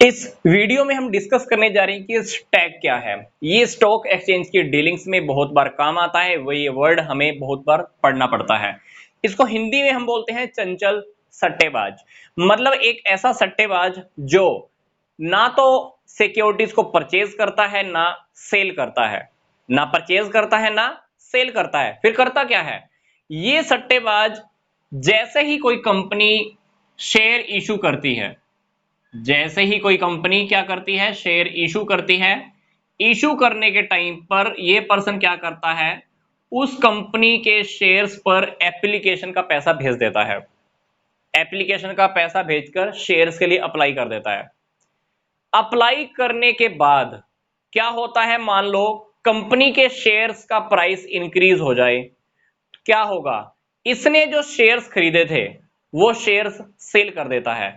इस वीडियो में हम डिस्कस करने जा रहे हैं कि स्टैक क्या है। ये स्टॉक एक्सचेंज की डीलिंग्स में बहुत बार काम आता है, वो ये वर्ड हमें बहुत बार पढ़ना पड़ता है। इसको हिंदी में हम बोलते हैं चंचल सट्टेबाज। मतलब एक ऐसा सट्टेबाज जो ना तो सिक्योरिटीज को परचेज करता है ना सेल करता है, ना परचेज करता है ना सेल करता है। फिर करता क्या है ये सट्टेबाज? जैसे ही कोई कंपनी शेयर इशू करती है, जैसे ही कोई कंपनी क्या करती है, शेयर इशू करती है, इशू करने के टाइम पर ये पर्सन क्या करता है, उस कंपनी के शेयर्स पर एप्लीकेशन का पैसा भेज देता है। एप्लीकेशन का पैसा भेजकर शेयर्स के लिए अप्लाई कर देता है। अप्लाई करने के बाद क्या होता है, मान लो कंपनी के शेयर्स का प्राइस इंक्रीज हो जाए, क्या होगा? इसने जो शेयर्स खरीदे थे वो शेयर्स सेल कर देता है।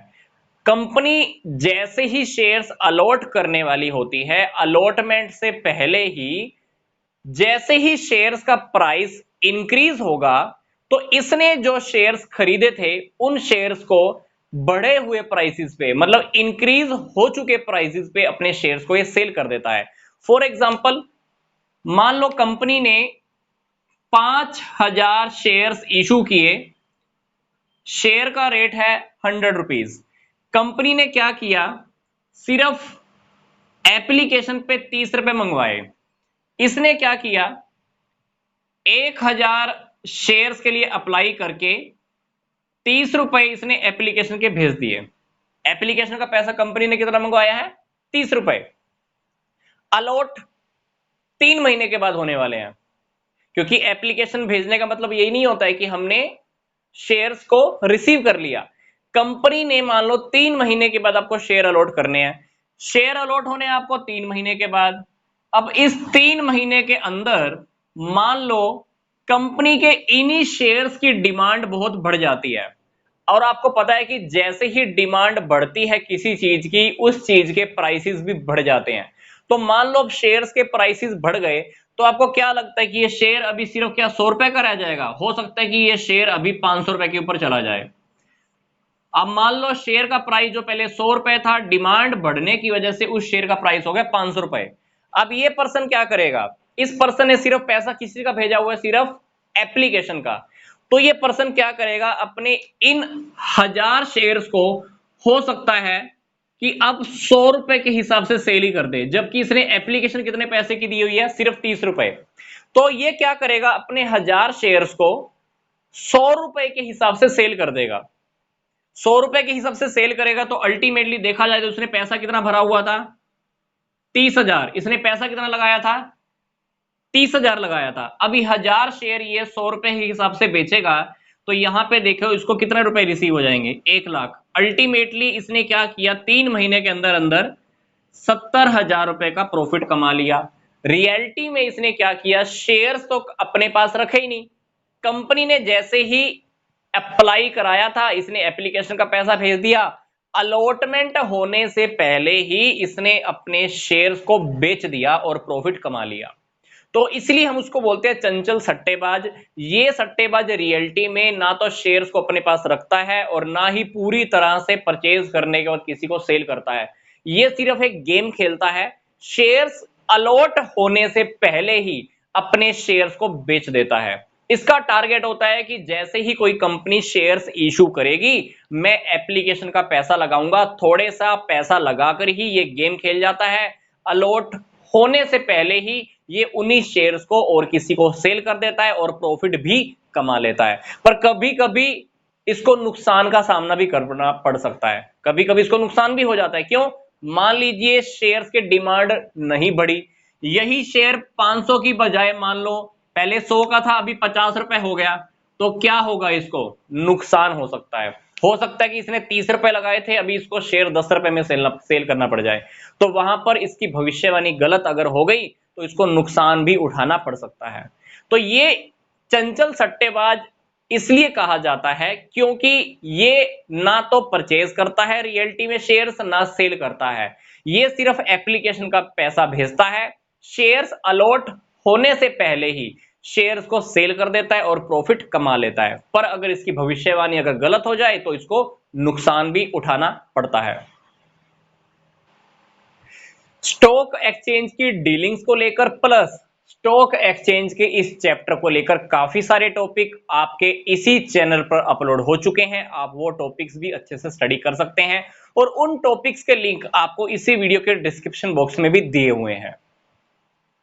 कंपनी जैसे ही शेयर्स अलॉट करने वाली होती है, अलॉटमेंट से पहले ही जैसे ही शेयर्स का प्राइस इंक्रीज होगा, तो इसने जो शेयर्स खरीदे थे उन शेयर्स को बढ़े हुए प्राइसेस पे, मतलब इंक्रीज हो चुके प्राइसेस पे अपने शेयर्स को ये सेल कर देता है। फॉर एग्जांपल, मान लो कंपनी ने 5000 शेयर्स इशू किए, शेयर का रेट है 100 रुपीज। कंपनी ने क्या किया, सिर्फ एप्लीकेशन पे 30 रुपए मंगवाए। इसने क्या किया, 1000 शेयर्स के लिए अप्लाई करके 30 रुपए इसने एप्लीकेशन के भेज दिए। एप्लीकेशन का पैसा कंपनी ने कितना मंगवाया है, 30 रुपए। अलॉट 3 महीने के बाद होने वाले हैं, क्योंकि एप्लीकेशन भेजने का मतलब यही नहीं होता है कि हमने शेयर्स को रिसीव कर लिया। कंपनी ने मान लो 3 महीने के बाद आपको शेयर अलॉट करने हैं। शेयर अलॉट होने आपको 3 महीने के बाद। अब इस 3 महीने के अंदर मान लो कंपनी के इन्हीं शेयर्स की डिमांड बहुत बढ़ जाती है, और आपको पता है कि जैसे ही डिमांड बढ़ती है किसी चीज की, उस चीज के प्राइसेस भी बढ़ जाते हैं। तो मान लो अब शेयर्स के प्राइसेस बढ़ गए, तो आपको क्या लगता है कि ये शेयर अभी सिर्फ क्या 100 रुपए का रह जाएगा? हो सकता है कि ये शेयर अभी 500 रुपए के ऊपर चला जाए। अब मान लो शेयर का प्राइस जो पहले 100 रुपए था, डिमांड बढ़ने की वजह से उस शेयर का प्राइस हो गया 500 रुपए। अब ये पर्सन क्या करेगा, इस पर्सन ने सिर्फ पैसा किसी का भेजा हुआ है, सिर्फ एप्लीकेशन का। तो ये पर्सन क्या करेगा, अपने इन 1000 शेयर्स को हो सकता है कि अब 100 रुपए के हिसाब से सेल ही कर दे, जबकि इसने एप्लीकेशन कितने पैसे की दी हुई है, सिर्फ 30 रुपए। तो ये क्या करेगा, अपने 1000 शेयर्स को 100 रुपए के हिसाब से सेल कर देगा। 100 रुपए के हिसाब से सेल करेगा, तो अल्टीमेटली देखा जाए तो उसने पैसा कितना भरा हुआ था, 30,000। इसने पैसा कितना लगाया था, 30,000 लगाया था। अभी 1000 शेयर ये 100 रुपए के हिसाब से बेचेगा, तो यहां पे देखो इसको कितने रुपए रिसीव हो जाएंगे, 1 लाख। अल्टीमेटली इसने क्या किया, 3 महीने के अंदर अंदर 70,000 रुपए का प्रॉफिट कमा लिया। रियलिटी में इसने क्या किया, शेयर्स तो अपने पास रखे ही नहीं। कंपनी ने जैसे ही अप्लाई कराया था, इसने एप्लीकेशन का पैसा भेज दिया। अलॉटमेंट होने से पहले ही इसने अपने शेयर्स को बेच दिया और प्रॉफिट कमा लिया। तो इसलिए हम उसको बोलते हैं चंचल सट्टेबाज। ये सट्टेबाज रियलिटी में ना तो शेयर्स को अपने पास रखता है और ना ही पूरी तरह से परचेज करने के बाद किसी को सेल करता है। ये सिर्फ एक गेम खेलता है, शेयर्स अलॉट होने से पहले ही अपने शेयर्स को बेच देता है। इसका टारगेट होता है कि जैसे ही कोई कंपनी शेयर्स इशू करेगी, मैं एप्लीकेशन का पैसा लगाऊंगा। थोड़े सा पैसा लगाकर ही ये गेम खेल जाता है। अलॉट होने से पहले ही ये उन्हीं शेयर्स को और किसी को सेल कर देता है और प्रॉफिट भी कमा लेता है। पर कभी कभी इसको नुकसान का सामना भी करना पड़ सकता है, कभी कभी इसको नुकसान भी हो जाता है। क्यों? मान लीजिए शेयर्स की डिमांड नहीं बढ़ी, यही शेयर 500 की बजाय मान लो पहले 100 का था, अभी 50 रुपए हो गया, तो क्या होगा, इसको नुकसान हो सकता है। हो सकता है कि इसने 30 रुपए लगाए थे, अभी इसको शेयर 10 रुपए में सेल करना पड़ जाए। तो वहां पर इसकी भविष्यवाणी गलत अगर हो गई तो इसको नुकसान भी उठाना पड़ सकता है। तो ये चंचल सट्टेबाज इसलिए कहा जाता है क्योंकि ये ना तो परचेज करता है रियलिटी में शेयर्स, ना सेल करता है। ये सिर्फ एप्लीकेशन का पैसा भेजता है, शेयर्स अलॉट होने से पहले ही शेयर्स को सेल कर देता है और प्रॉफिट कमा लेता है। पर अगर इसकी भविष्यवाणी अगर गलत हो जाए तो इसको नुकसान भी उठाना पड़ता है। स्टॉक एक्सचेंज की डीलिंग्स को लेकर प्लस स्टॉक एक्सचेंज के इस चैप्टर को लेकर काफी सारे टॉपिक आपके इसी चैनल पर अपलोड हो चुके हैं। आप वो टॉपिक्स भी अच्छे से स्टडी कर सकते हैं और उन टॉपिक्स के लिंक आपको इसी वीडियो के डिस्क्रिप्शन बॉक्स में भी दिए हुए हैं।